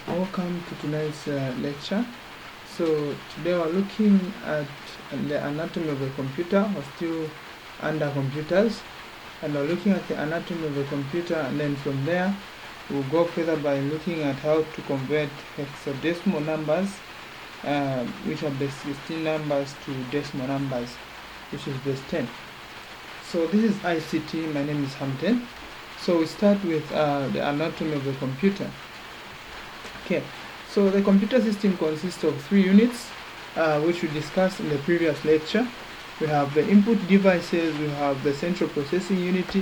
Welcome to tonight's lecture. So today we're looking at the anatomy of a computer. We're still under computers, and we're looking at the anatomy of a computer, and then from there we'll go further by looking at how to convert hexadecimal numbers, which are base 16 numbers, to decimal numbers, which is base 10. So this is ICT. My name is Harmtedy. So we start with the anatomy of a computer. Okay, so the computer system consists of three units, which we discussed in the previous lecture. We have the input devices, we have the central processing unit,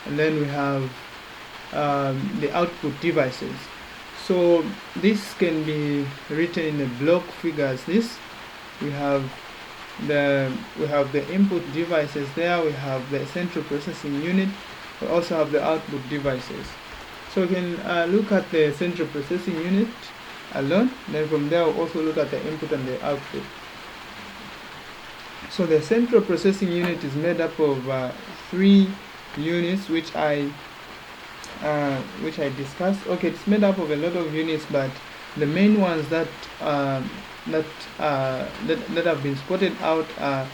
and then we have the output devices. So this can be written in a block figure as this. We have the input devices there, we have the central processing unit, we also have the output devices. So we can look at the central processing unit alone, then from there we'll also look at the input and the output. So the central processing unit is made up of three units, which I discussed. Okay, it's made up of a lot of units, but the main ones that have been spotted out are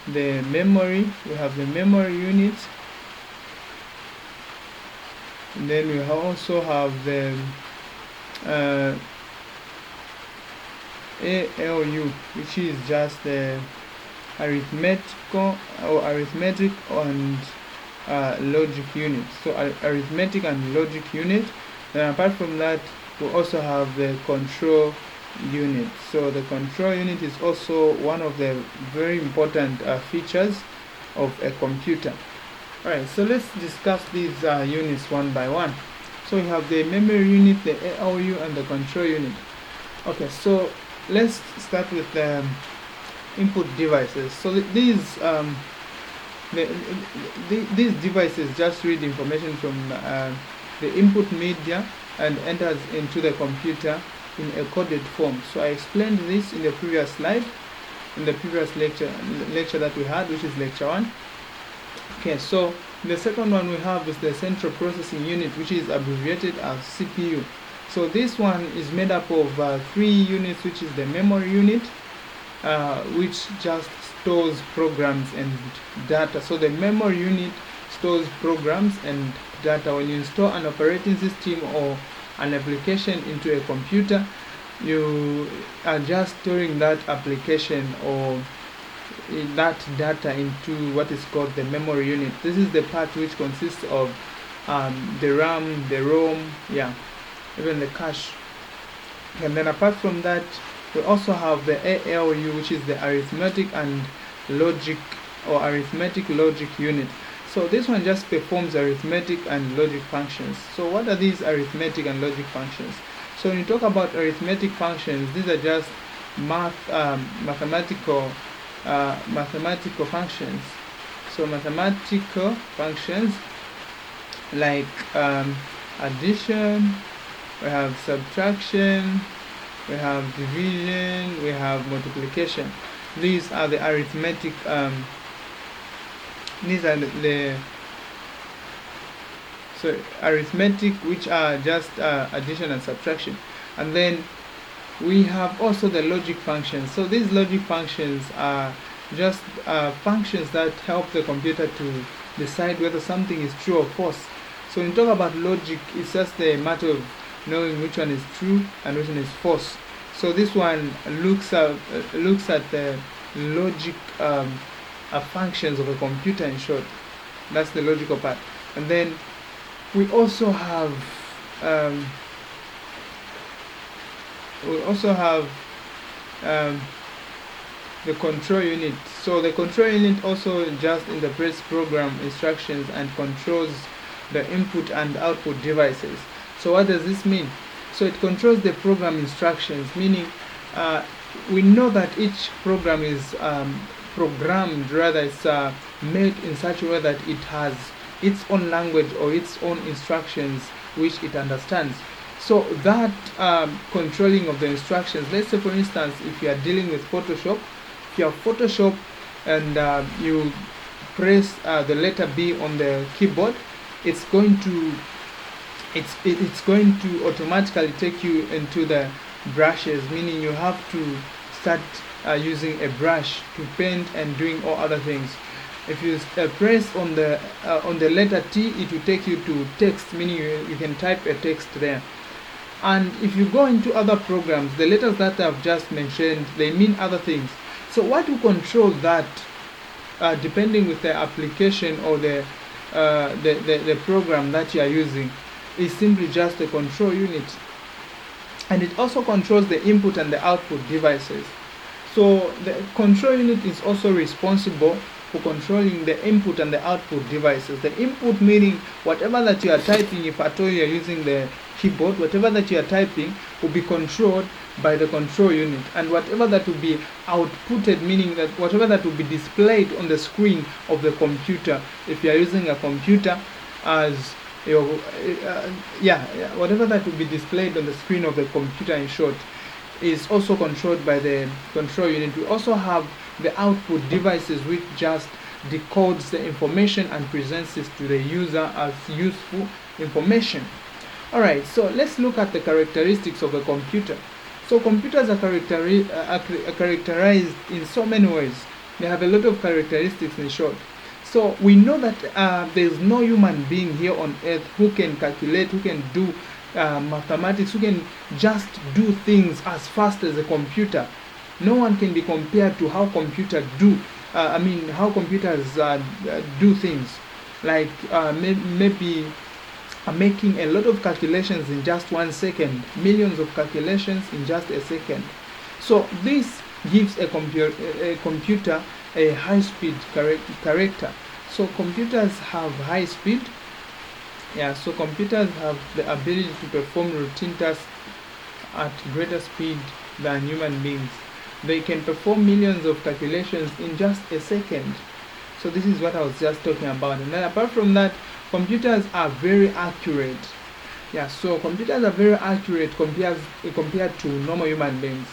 the memory. We have the memory unit, and then we also have the ALU, which is just the arithmetic and logic unit. So arithmetic and logic unit. Then apart from that, we also have the control unit. So the control unit is also one of the very important features of a computer. Alright, so let's discuss these units one by one. So we have the memory unit, the ALU, and the control unit. Okay, so let's start with the input devices. So these devices just read information from the input media and enters into the computer in a coded form. So I explained this in the previous slide, in the previous lecture that we had, which is lecture 1. Okay, so the second one we have is the central processing unit, which is abbreviated as CPU. So this one is made up of three units, which is the memory unit, which just stores programs and data. So the memory unit stores programs and data. When you install an operating system or an application into a computer, you are just storing that application or that data into what is called the memory unit. This is the part which consists of the RAM, the ROM, even the cache. And then apart from that, we also have the ALU, which is the arithmetic and logic, or arithmetic logic unit. So this one just performs arithmetic and logic functions. So what are these arithmetic and logic functions? So when you talk about arithmetic functions, these are just mathematical functions. So mathematical functions like addition, we have subtraction, we have division, we have multiplication. These are the arithmetic. These are arithmetic, which are just addition and subtraction. And then we have also the logic functions. So these logic functions are just functions that help the computer to decide whether something is true or false. So when you talk about logic, it's just a matter of knowing which one is true and which one is false. So this one looks at the logic functions of a computer, in short. That's the logical part. And then we also have the control unit. So the control unit also just interprets program instructions and controls the input and output devices. So what does this mean? So it controls the program instructions, meaning we know that each program is programmed, rather it's made in such a way that it has its own language or its own instructions which it understands. So that controlling of the instructions, let's say for instance, if you are dealing with Photoshop, if you have Photoshop and you press the letter B on the keyboard, it's going to it's going to automatically take you into the brushes, meaning you have to start using a brush to paint and doing all other things. If you press on the letter T, it will take you to text, meaning you can type a text there. And if you go into other programs, the letters that I've just mentioned, they mean other things. So what will control that, depending with the application or the program that you are using, is simply just a control unit. And it also controls the input and the output devices. So the control unit is also responsible for controlling the input and the output devices. The input meaning whatever that you are typing, if at all you are using the keyboard, whatever that you are typing will be controlled by the control unit, and whatever that will be outputted, meaning that whatever that will be displayed on the screen of the computer, if you are using a computer as your whatever that will be displayed on the screen of the computer, in short, is also controlled by the control unit. We also have the output devices, which just decodes the information and presents it to the user as useful information. Alright, so let's look at the characteristics of a computer. So computers are characterized in so many ways. They have a lot of characteristics, in short. So we know that there is no human being here on earth who can calculate, who can do mathematics, who can just do things as fast as a computer. No one can be compared to how computers do. How computers do things. Like maybe making a lot of calculations in just 1 second, millions of calculations in just a second. So this gives a computer a high-speed character. So computers have high speed. So computers have the ability to perform routine tasks at greater speed than human beings. They can perform millions of calculations in just a second. So this is what I was just talking about. And then apart from that, computers are very accurate. So computers are very accurate compared to normal human beings.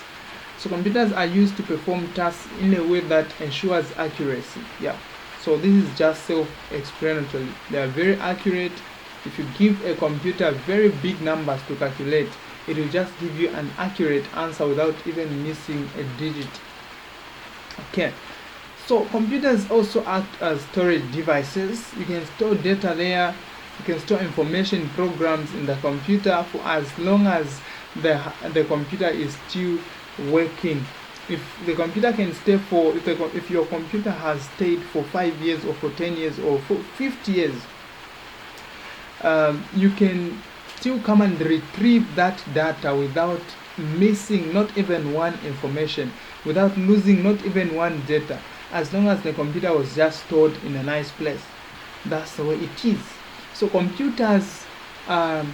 So computers are used to perform tasks in a way that ensures accuracy. So this is just self-explanatory. They are very accurate. If you give a computer very big numbers to calculate, it will just give you an accurate answer without even missing a digit. Okay. So computers also act as storage devices. You can store data there. You can store information programs in the computer for as long as the computer is still working. If the computer can stay for, if your computer has stayed for 5 years or for 10 years or for 50 years, you can still come and retrieve that data without missing not even one information, without losing not even one data, as long as the computer was just stored in a nice place. That's the way it is. So computers, so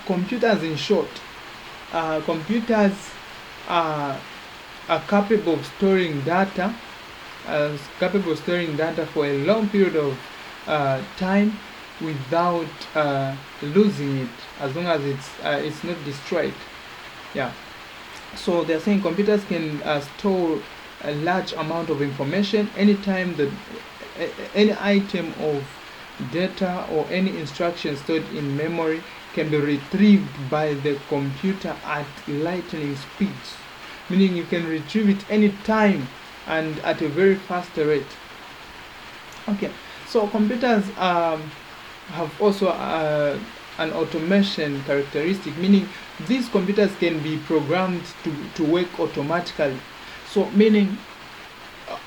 computers, in short, computers are capable of storing data, for a long period of time without losing it, as long as it's not destroyed. So they're saying computers can store a large amount of information anytime that any item of data or any instruction stored in memory can be retrieved by the computer at lightning speeds, meaning you can retrieve it anytime and at a very fast rate. Okay, so computers have also an automation characteristic, meaning these computers can be programmed to work automatically. So meaning,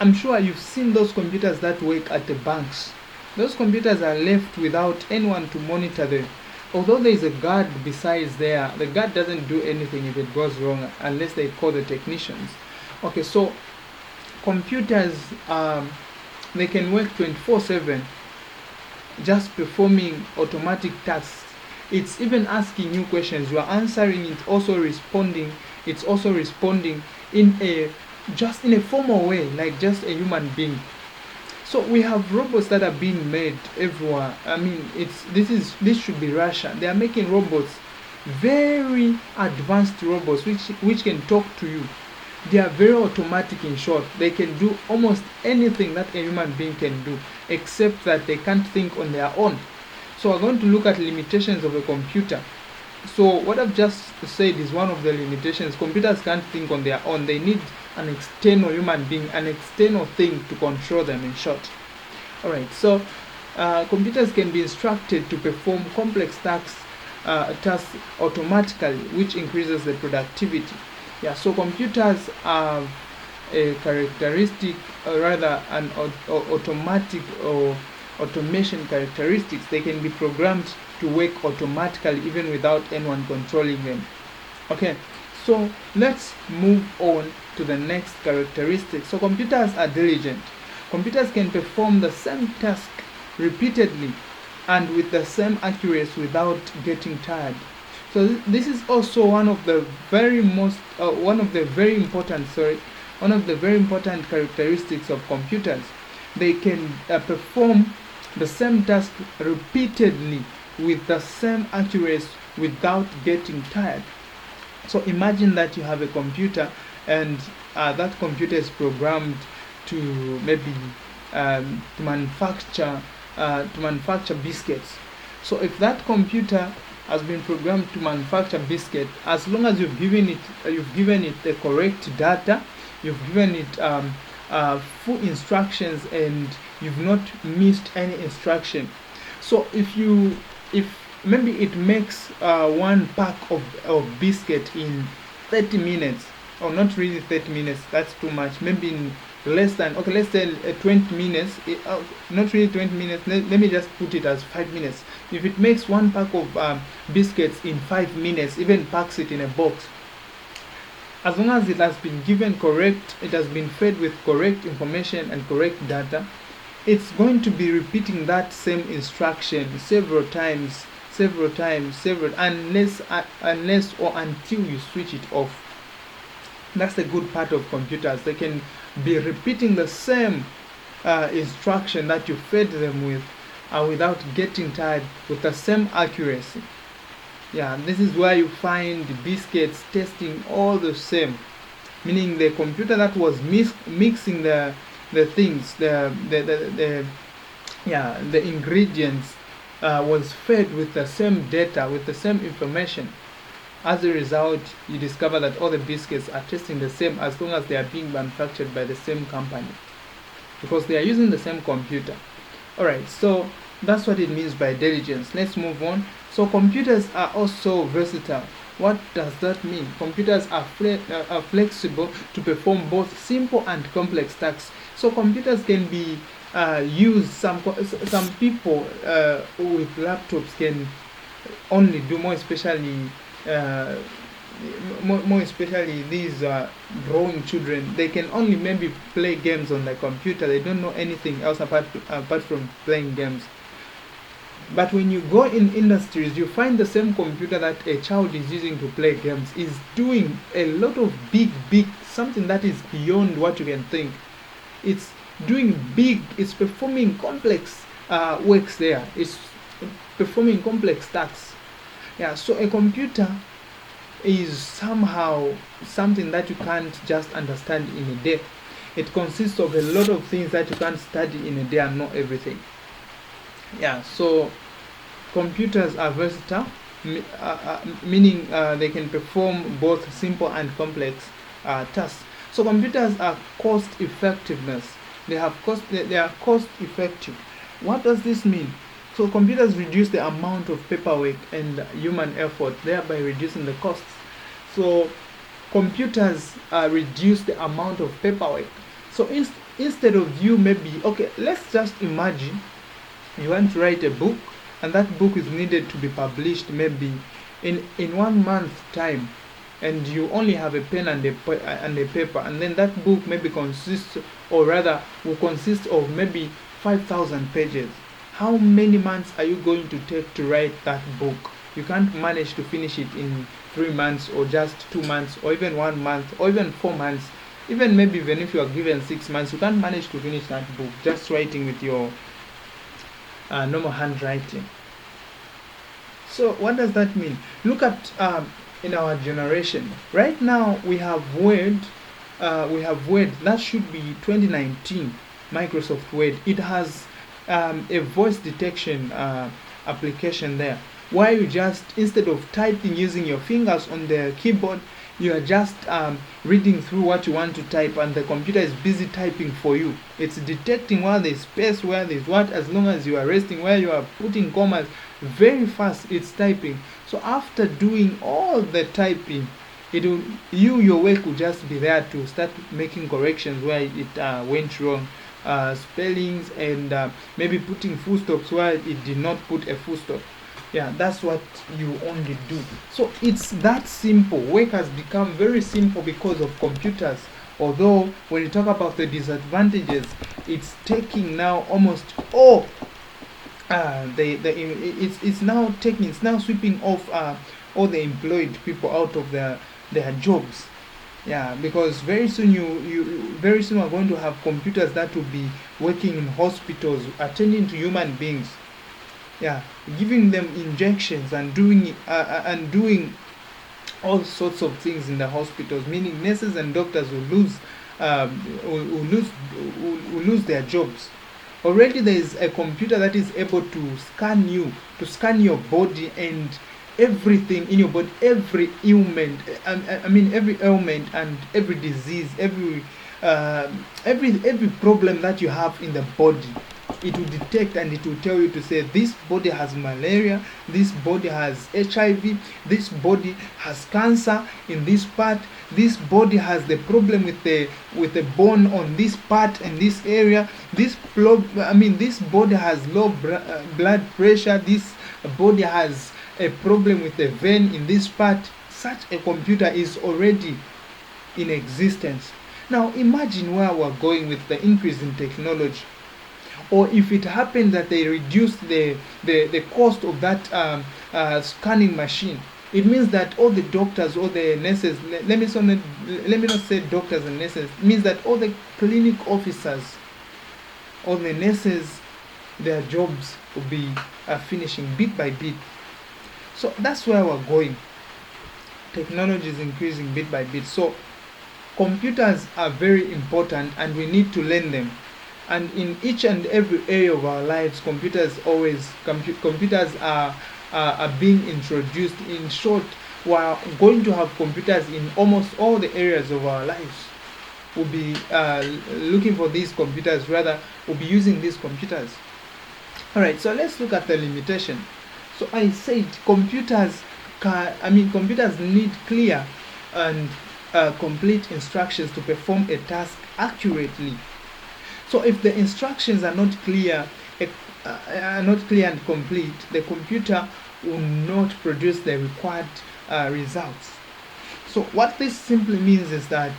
I'm sure you've seen those computers that work at the banks. Those computers are left without anyone to monitor them. Although there is a guard besides there, the guard doesn't do anything if it goes wrong unless they call the technicians. Okay, so computers, they can work 24/7, just performing automatic tasks. It's even asking you questions, you are answering it, also responding. It's also responding in a formal way, like just a human being. So we have robots that are being made everywhere. This should be Russia. They are making robots, very advanced robots, which can talk to you. They are very automatic, in short. They can do almost anything that a human being can do, except that they can't think on their own. So we're going to look at limitations of a computer. So what I've just said is one of the limitations. Computers can't think on their own. They need an external human being, an external thing to control them, in short. Alright, so computers can be instructed to perform complex tasks automatically, which increases the productivity. Yeah, so computers have a characteristic, or rather an automatic or automation characteristics. They can be programmed to work automatically even without anyone controlling them. Okay, so let's move on to the next characteristic. So computers are diligent. Computers can perform the same task repeatedly and with the same accuracy without getting tired. So this is also one of the very important characteristics of computers. They can perform the same task repeatedly with the same accuracy without getting tired. So imagine that you have a computer, and that computer is programmed to maybe to manufacture biscuits. So if that computer has been programmed to manufacture biscuit, as long as you've given it the correct data, you've given it full instructions, and you've not missed any instruction. So if maybe it makes one pack of biscuit in 30 minutes, or not really 30 minutes, that's too much, maybe in less than, okay, let's say 20 minutes, not really 20 minutes, let me just put it as 5 minutes. If it makes one pack of biscuits in 5 minutes, even packs it in a box, as long as it has been given correct, it has been fed with correct information and correct data, it's going to be repeating that same instruction several times, unless or until you switch it off. That's the good part of computers. They can be repeating the same instruction that you fed them with without getting tired, with the same accuracy. Yeah, this is where you find the biscuits tasting all the same, meaning the computer that was mixing the things, the ingredients was fed with the same data, with the same information. As a result, you discover that all the biscuits are tasting the same as long as they are being manufactured by the same company, because they are using the same computer. Alright, so that's what it means by diligence. Let's move on. So computers are also versatile. What does that mean? Computers are flexible to perform both simple and complex tasks. So computers can be used. Some people with laptops can only do, more especially these growing children. They can only maybe play games on the computer. They don't know anything else apart from playing games. But when you go in industries, you find the same computer that a child is using to play games is doing a lot of big, something that is beyond what you can think. It's doing big, it's performing complex works there. It's performing complex tasks. Yeah, so a computer is somehow something that you can't just understand in a day. It consists of a lot of things that you can't study in a day and know everything. Yeah, so computers are versatile, meaning they can perform both simple and complex tasks. So computers are cost effectiveness. They are cost effective. What does this mean? So computers reduce the amount of paperwork and human effort, thereby reducing the costs. So computers reduce the amount of paperwork. So instead of you maybe, okay, let's just imagine you want to write a book, and that book is needed to be published maybe in 1 month time, and you only have a pen and a paper, and then that book maybe will consist of maybe 5,000 pages. How many months are you going to take to write that book? You can't manage to finish it in 3 months, or just 2 months, or even 1 month, or even 4 months. Even if you are given 6 months, you can't manage to finish that book just writing with your normal handwriting. So what does that mean? Look at in our generation right now, we have Word. That should be 2019 Microsoft Word. It has a voice detection application there, where you just, instead of typing using your fingers on the keyboard, you are just reading through what you want to type, and the computer is busy typing for you. It's detecting where there's space, where there's what, as long as you are resting, where you are putting commas, very fast it's typing. So after doing all the typing, your work will just be there to start making corrections where it went wrong, spellings, and maybe putting full stops where it did not put a full stop. Yeah, that's what you only do. So it's that simple. Work has become very simple because of computers. Although when you talk about the disadvantages, it's taking now almost all it's now sweeping off all the employed people out of their jobs. Yeah, because very soon very soon we're going to have computers that will be working in hospitals, attending to human beings. Yeah, giving them injections and doing all sorts of things in the hospitals, meaning nurses and doctors will lose their jobs. Already there is a computer that is able to scan your body and everything in your body, every ailment, every ailment and every disease, every problem that you have in the body. It will detect and it will tell you to say, this body has malaria, this body has HIV, this body has cancer in this part, this body has the problem with the bone on this part and this area, this body has low blood pressure, this body has a problem with the vein in this part. Such a computer is already in existence. Now imagine where we're going with the increase in technology. Or if it happened that they reduced the cost of that scanning machine, it means that all the doctors, all the nurses, let me not say doctors and nurses, it means that all the clinic officers, all the nurses, their jobs will be finishing bit by bit. So that's where we're going. Technology is increasing bit by bit. So computers are very important and we need to learn them. And in each and every area of our lives, computers are being introduced. In short, we are going to have computers in almost all the areas of our lives. We'll be looking for these computers, rather we'll be using these computers. Alright, so let's look at the limitation. So I said computers need clear and complete instructions to perform a task accurately. So if the instructions are not clear and complete, the computer will not produce the required results. So what this simply means is that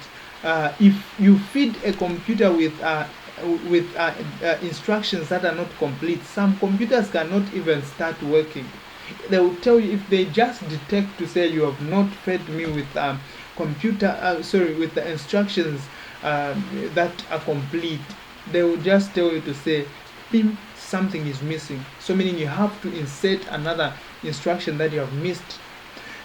if you feed a computer with instructions that are not complete, some computers cannot even start working. They will tell you, if they just detect to say you have not fed me with with the instructions that are complete, they will just tell you to say, "Pim, something is missing." So meaning you have to insert another instruction that you have missed.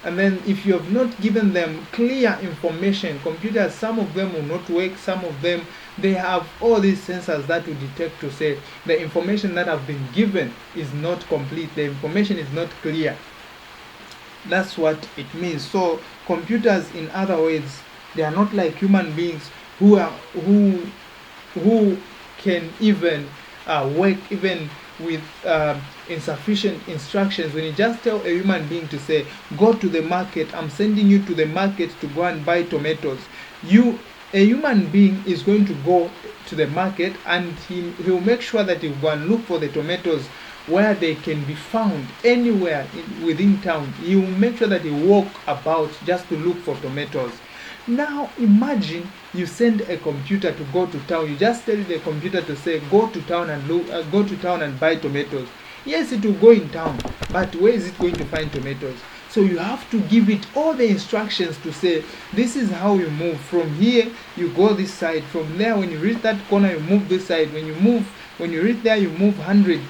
And then if you have not given them clear information, computers, some of them will not work, some of them, they have all these sensors that will detect to say the information that have been given is not complete, the information is not clear. That's what it means. So computers, in other words, they are not like human beings who can even work even with insufficient instructions. When you just tell a human being to say, go to the market, I'm sending you to the market to go and buy tomatoes, a human being is going to go to the market and he'll make sure that he'll go and look for the tomatoes where they can be found anywhere within town. He will make sure that he walk about just to look for tomatoes. Now imagine you send a computer to go to town. You just tell the computer to say, go to town and buy tomatoes. Yes, it will go in town, but where is it going to find tomatoes? So you have to give it all the instructions to say, this is how you move. From here, you go this side. From there, when you reach that corner, you move this side. When you reach there, you move 100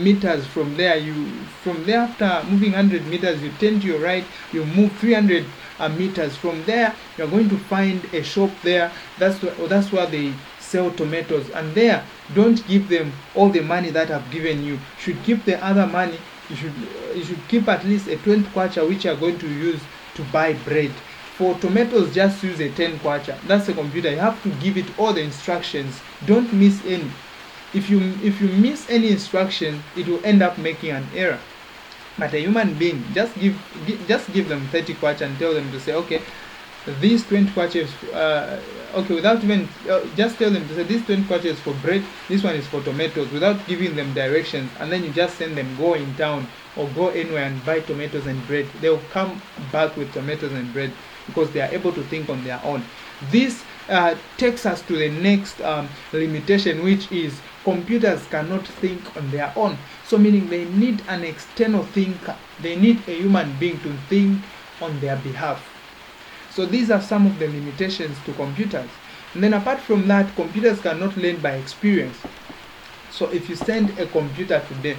meters. From there, after moving 100 meters, you turn to your right, you move 300 meters. From there, you're going to find a shop there. That's where they sell tomatoes, and there don't give them all the money that I've given you. You should keep the other money. You should keep at least a 20 kwacha which you are going to use to buy bread. For tomatoes, just use a 10 kwacha. That's the computer. You have to give it all the instructions. Don't miss any. If you miss any instruction, it will end up making an error. But a human being, just give them 30 kwacha and tell them to say, okay, these 20 kwacha is okay, without even just tell them to say this 20 kwacha is for bread, this one is for tomatoes, without giving them directions, and then you just send them go in town or go anywhere and buy tomatoes and bread. They'll come back with tomatoes and bread because they are able to think on their own. This takes us to the next limitation, which is computers cannot think on their own. So meaning they need an external thinker. They need a human being to think on their behalf. So these are some of the limitations to computers. And then apart from that, computers cannot learn by experience. So if you send a computer today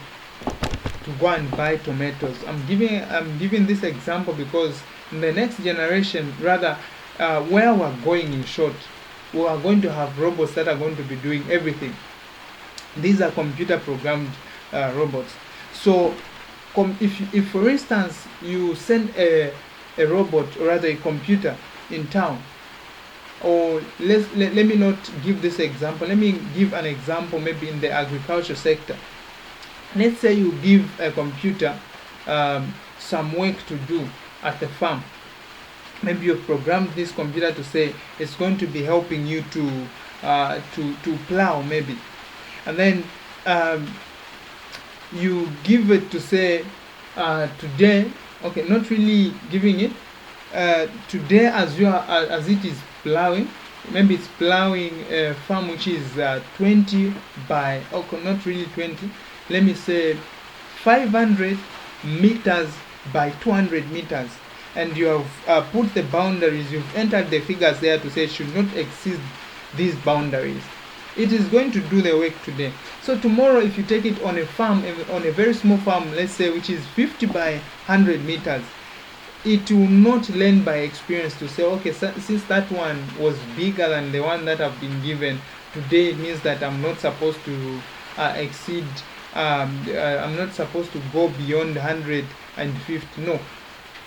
to go and buy tomatoes, I'm giving this example because in the next generation, rather, where we're going, in short, we are going to have robots that are going to be doing everything. These are computer programmed robots. So if for instance you send a robot, or rather a computer in town, or let me not give this example, let me give an example maybe in the agriculture sector. Let's say you give a computer some work to do at the farm. Maybe you've programmed this computer to say it's going to be helping you to plow maybe, and then you give it to say today, okay, not really giving it today as it is plowing, maybe it's plowing a farm which is 20 by, okay, not really 20, let me say 500 meters by 200 meters, and you have put the boundaries, you've entered the figures there to say it should not exceed these boundaries. It is going to do the work today. So tomorrow, if you take it on a farm, on a very small farm, let's say, which is 50 by 100 meters, it will not learn by experience to say, okay, since that one was bigger than the one that I've been given, today it means that I'm not supposed to exceed, I'm not supposed to go beyond 150. No.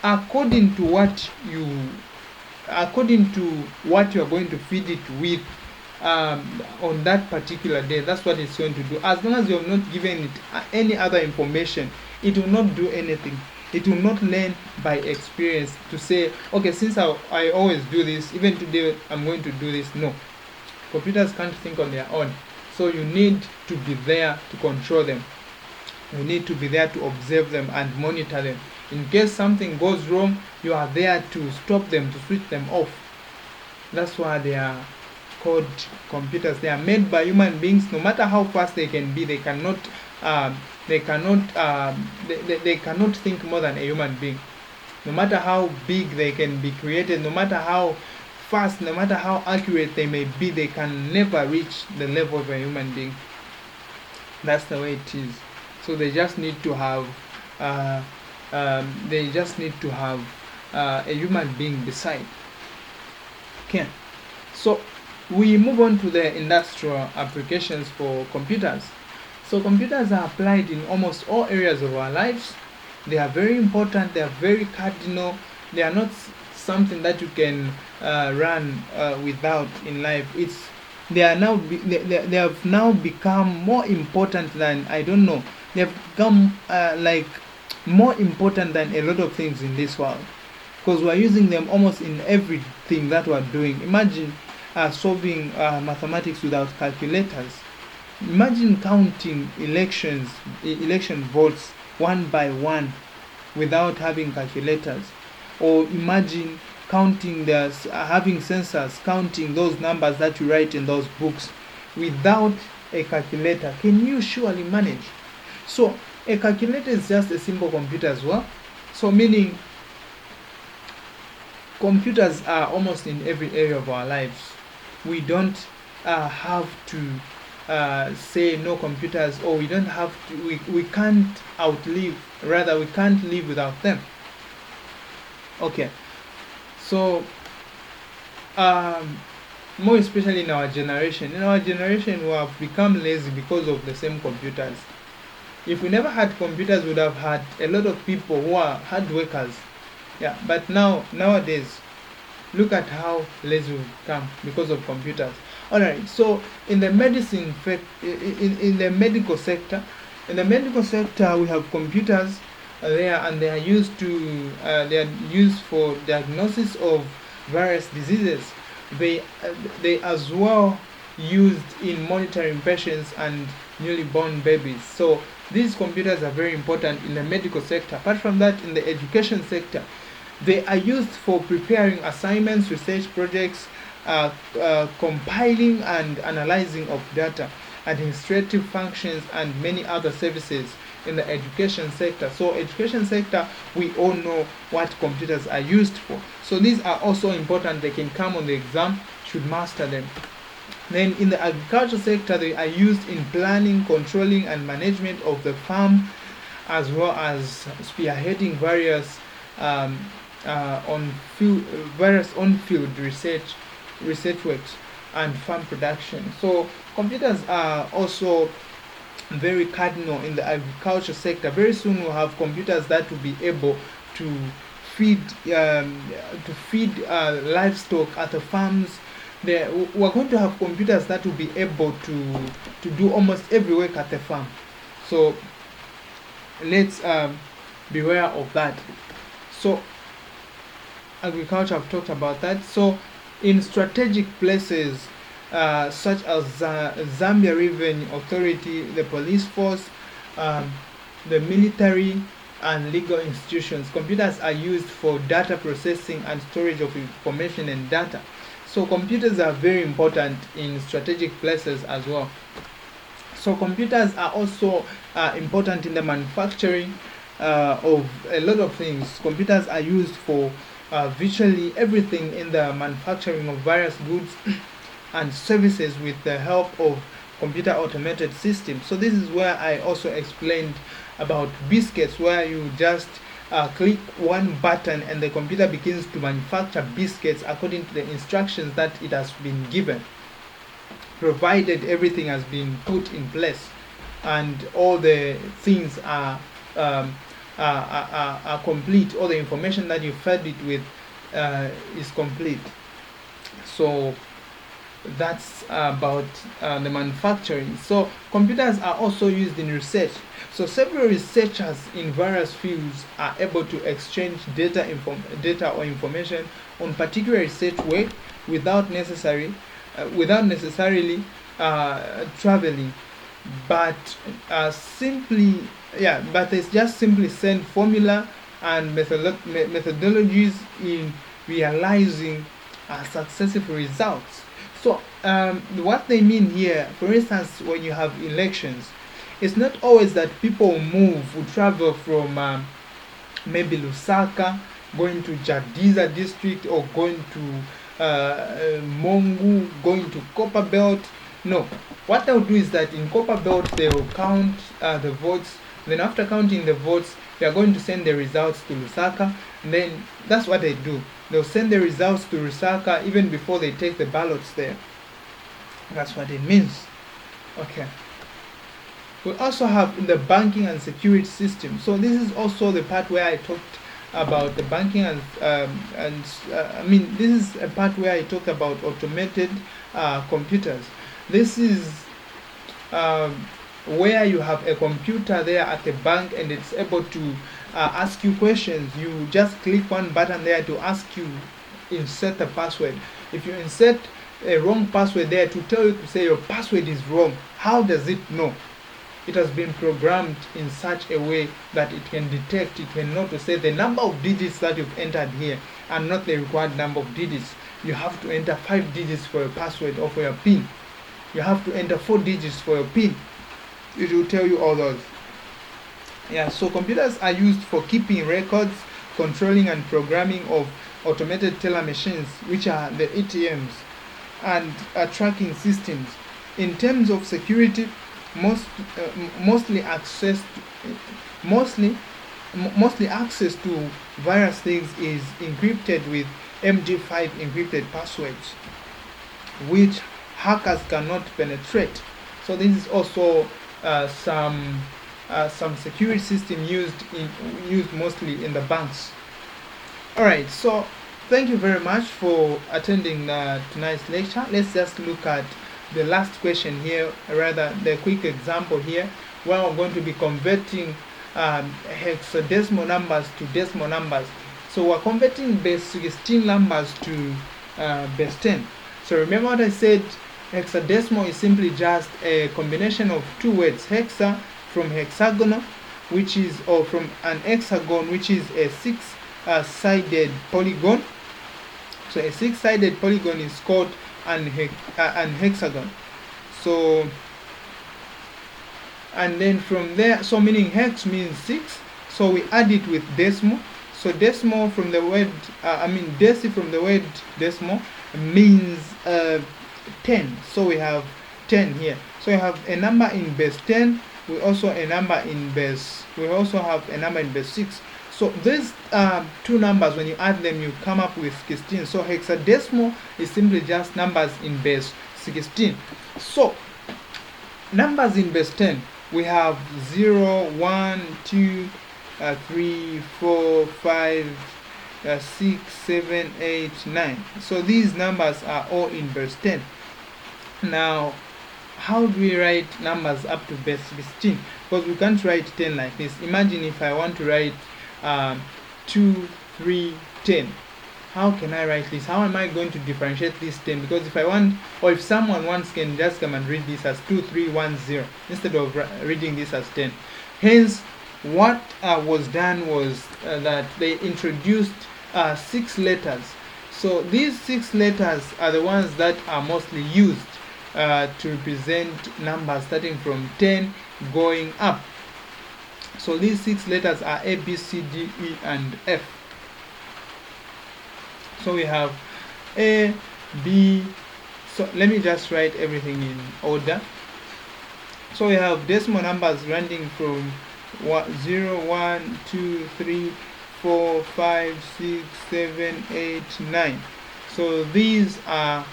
According to what you are going to feed it with, on that particular day, that's what it's going to do. As long as you have not given it any other information, it will not do anything. It will not learn by experience to say, okay, since I always do this, even today I'm going to do this. No, computers can't think on their own. So you need to be there to control them. You need to be there to observe them and monitor them. In case something goes wrong, you are there to stop them, to switch them off. That's why they are called computers. They are made by human beings. No matter how fast they can be, they cannot think more than a human being. No matter how big they can be created, no matter how fast, no matter how accurate they may be, they can never reach the level of a human being. That's the way it is. So they just need to have a human being beside. Okay, so we move on to the industrial applications for computers. So computers are applied in almost all areas of our lives. They are very important. They are very cardinal. They are not something that you can run without in life. They have now become more important than, I don't know, they have become more important than a lot of things in this world, because we are using them almost in everything that we are doing. Imagine solving mathematics without calculators. Imagine counting election votes one by one without having calculators. Or imagine counting having sensors, counting those numbers that you write in those books without a calculator. Can you surely manage? So a calculator is just a simple computer as well. So meaning computers are almost in every area of our lives. We don't have to say no computers, or we don't have to, we can't we can't live without them. Okay, so more especially in our generation. In our generation, we have become lazy because of the same computers. If we never had computers, we would have had a lot of people who are hard workers. Yeah, but nowadays, look at how lazy we've become because of computers. Alright, so in the in the medical sector, we have computers there, and they are used for diagnosis of various diseases. They as well used in monitoring patients and newly born babies. So these computers are very important in the medical sector. Apart from that, in the education sector, they are used for preparing assignments, research projects, compiling and analyzing of data, administrative functions, and many other services in the education sector. So education sector, we all know what computers are used for. So these are also important. They can come on the exam, should master them. Then in the agriculture sector, they are used in planning, controlling, and management of the farm, as well as spearheading various on-field research works and farm production. So computers are also very cardinal in the agriculture sector. Very soon we'll have computers that will be able to feed livestock at the farms. We're going to have computers that will be able to do almost every work at the farm. So let's beware of that. So agriculture, I've talked about that. So in strategic places such as Zambia Revenue Authority, the police force, the military, and legal institutions, computers are used for data processing and storage of information and data. So computers are very important in strategic places as well. So computers are also important in the manufacturing of a lot of things. Computers are used for virtually everything in the manufacturing of various goods and services with the help of computer automated systems. So this is where I also explained about biscuits, where you just click one button and the computer begins to manufacture biscuits according to the instructions that it has been given, provided everything has been put in place and all the things are complete. All the information that you fed it with is complete. So that's about the manufacturing. So computers are also used in research. So several researchers in various fields are able to exchange data or information on particular research work without necessarily traveling, but they just simply send formula and methodologies in realizing successful results. So what they mean here, for instance, when you have elections, it's not always that people will travel from maybe Lusaka, going to Jadiza district, or going to Mongu, going to Copper Belt. No, what they'll do is that in Copper Belt they will count the votes. Then after counting the votes, they are going to send the results to Lusaka. And then that's what they do. They'll send the results to Lusaka even before they take the ballots there. That's what it means. Okay. We also have the banking and security system. So this is also the part where I talked about the banking this is a part where I talked about automated computers. This is where you have a computer there at the bank and it's able to ask you questions. You just click one button there to ask you insert the password. If you insert a wrong password there, to tell you to say your password is wrong. How does it know? It has been programmed in such a way that it can detect, it can know to say the number of digits that you've entered here and not the required number of digits. You have to enter 5 digits for your password or for your PIN. You have to enter 4 digits for your PIN. It will tell you all those. Yeah, so computers are used for keeping records, controlling and programming of automated teller machines, which are the ATMs, and tracking systems. In terms of security, mostly access to various things is encrypted with MD5 encrypted passwords. which hackers cannot penetrate. So this is also some security system used mostly in the banks. Alright, so thank you very much for attending tonight's lecture. Let's just look at the last question here, rather the quick example here, where we're going to be converting hexadecimal numbers to decimal numbers. So we're converting base 16 numbers to base 10. So remember what I said, hexadecimal is simply just a combination of two words, hexa from hexagonal, which is, or from an hexagon, which is a six-sided polygon. So a six-sided polygon is called an hexagon. So, and then from there, so meaning hex means 6, so we add it with decimal. So decimal from the word, deci from the word decimal means 10. So we have 10 here. So we have a number in base 10. We also have a number in base 6. So these two numbers, when you add them, you come up with 16. So hexadecimal is simply just numbers in base 16. So numbers in base 10, we have 0, 1, 2, 3, 4, 5, 6, 7, 8, 9. So these numbers are all in base 10. Now, how do we write numbers up to base 16? Because we can't write 10 like this. Imagine if I want to write 2, 3, 10. How can I write this? How am I going to differentiate this 10? Because if I want, or if someone wants, can just come and read this as 2, 3, 1, 0 instead of reading this as 10. Hence, what was done was that they introduced 6 letters. So these 6 letters are the ones that are mostly used to represent numbers starting from 10 going up. So these 6 letters are A, B, C, D, E, and F. So we have A, B. So let me just write everything in order. So we have decimal numbers ranging from 0, 1, 2, 3, 4, 5, 6, 7, 8, 9. So these are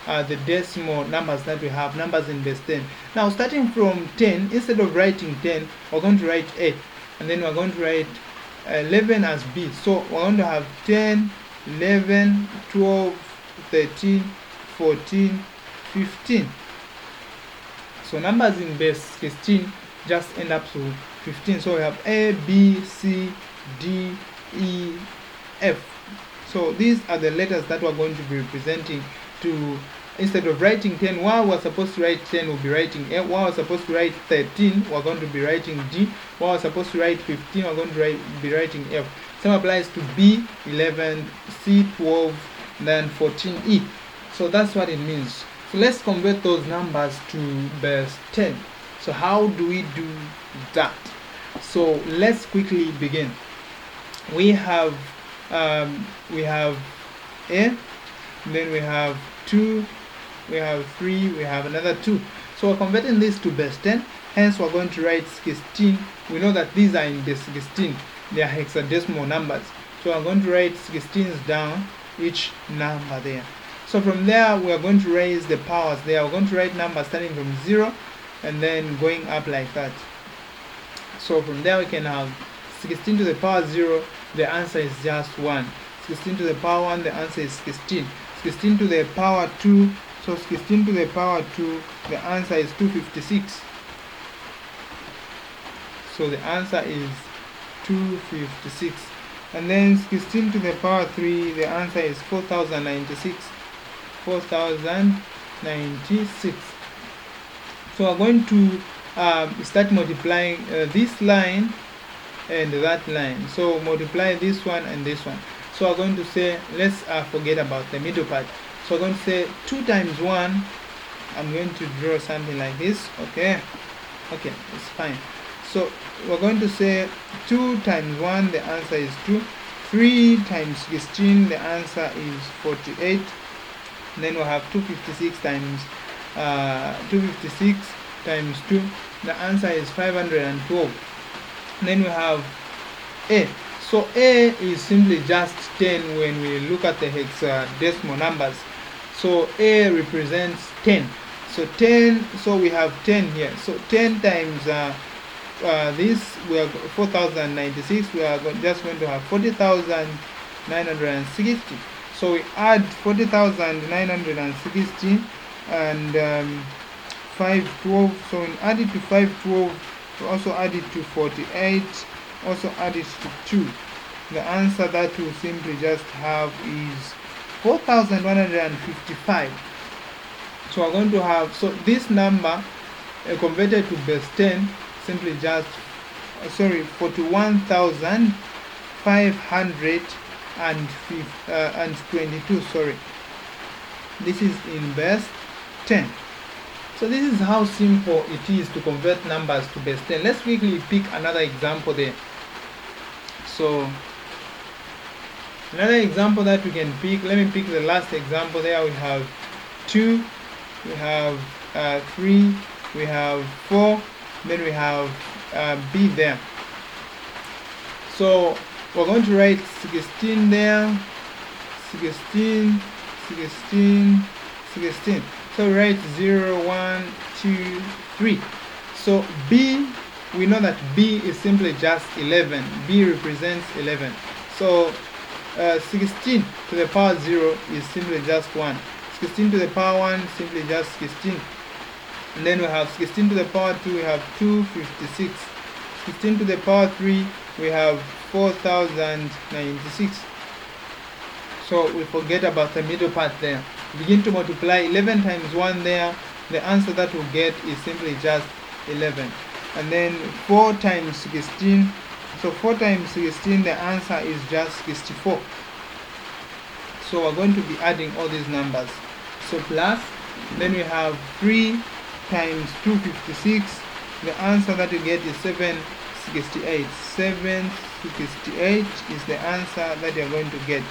the decimal numbers that we have, numbers in base 10. Now starting from 10, instead of writing 10, we're going to write A, and then we're going to write 11 as B. So we're going to have 10, 11, 12, 13, 14, 15. So numbers in base 16 just end up to 15. So we have A, B, C, D, E, F. So these are the letters that we're going to be representing to, instead of writing 10, while we're supposed to write 10, we'll be writing A. While we're supposed to write 13, we're going to be writing D. While we're supposed to write 15, we're going to be writing F. Same applies to B, 11, C, 12, then 14E. So that's what it means. So let's convert those numbers to base 10. So how do we do that? So let's quickly begin. We have A, then we have 2, we have 3, we have another 2. So we're converting this to base 10. Hence we're going to write 16. We know that these are in base 16. They are hexadecimal numbers. So I'm going to write 16s down, each number there. So from there we are going to raise the powers there. We're going to write numbers starting from 0 and then going up like that. So from there we can have 16 to the power 0, the answer is just 1. 16 to the power 1, the answer is 16. 16 to the power 2, so 16 to the power 2, the answer is 256. So the answer is 256. And then 16 to the power 3, the answer is 4096. 4096. So we're going to start multiplying this line and that line. So multiply this one and this one. So we're going to say, let's forget about the middle part. So we're going to say 2 times 1. I'm going to draw something like this. Okay, it's fine. So we're going to say 2 times 1, the answer is 2. 3 times 16, the answer is 48. And then we'll have 256 times 2, the answer is 512. And then we have A. So A is simply just 10 when we look at the hexadecimal numbers. So A represents 10. So 10, so we have 10 here. So 10 times this, we are 4096, we are just going to have 40,960. So we add 40,960 and 512. So we add it to 512, we also add it to 48, also add it to 2. The answer that we simply just have is 4,155. So we're going to have, so this number converted to base 10, simply just 41,522. Sorry, this is in base 10. So this is how simple it is to convert numbers to base 10. Let's quickly pick another example there. So another example that we can pick, let me pick the last example there. We have 2, we have 3, we have 4, then we have B there. So we're going to write 16 there, 16, 16, 16. So we write 0, 1, 2, 3. So B, we know that B is simply just 11. B represents 11. So 16 to the power 0 is simply just 1. 16 to the power 1, simply just 16. And then we have 16 to the power 2, we have 256. 16 to the power 3, we have 4,096. So we forget about the middle part there. Begin to multiply 11 times 1 there. The answer that we'll get is simply just 11. And then 4 times 16. So 4 times 16, the answer is just 64. So we're going to be adding all these numbers. So plus, then we have 3 times 256. The answer that you get is 768. 768 is the answer that you're going to get.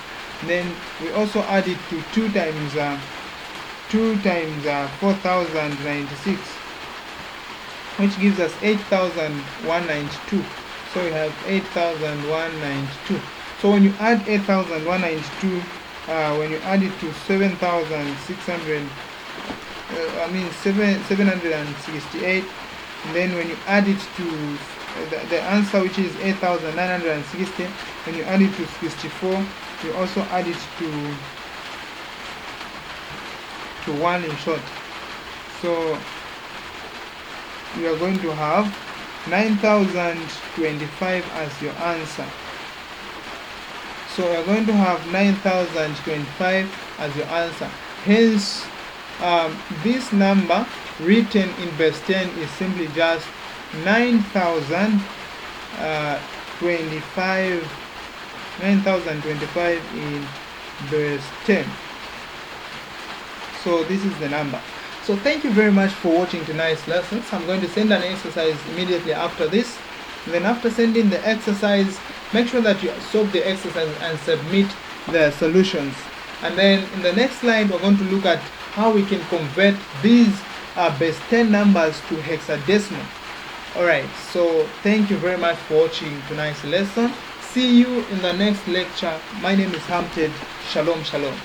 Then we also add it to 2 times 4,096, which gives us 8,192. So we have 8,192. So when you add 8,192, when you add it to 7,600, 768, then when you add it to the answer, which is 8,960, when you add it to 64, you also add it to 1 in short. So you are going to have 9,025 as your answer. So we are going to have 9,025 as your answer. Hence, this number written in base 10 is simply just 9,025 in base 10. So this is the number. So thank you very much for watching tonight's lessons. I'm going to send an exercise immediately after this. And then after sending the exercise, make sure that you solve the exercise and submit the solutions. And then in the next slide, we're going to look at how we can convert these base 10 numbers to hexadecimal. Alright, so thank you very much for watching tonight's lesson. See you in the next lecture. My name is Harmtedy. Shalom, shalom.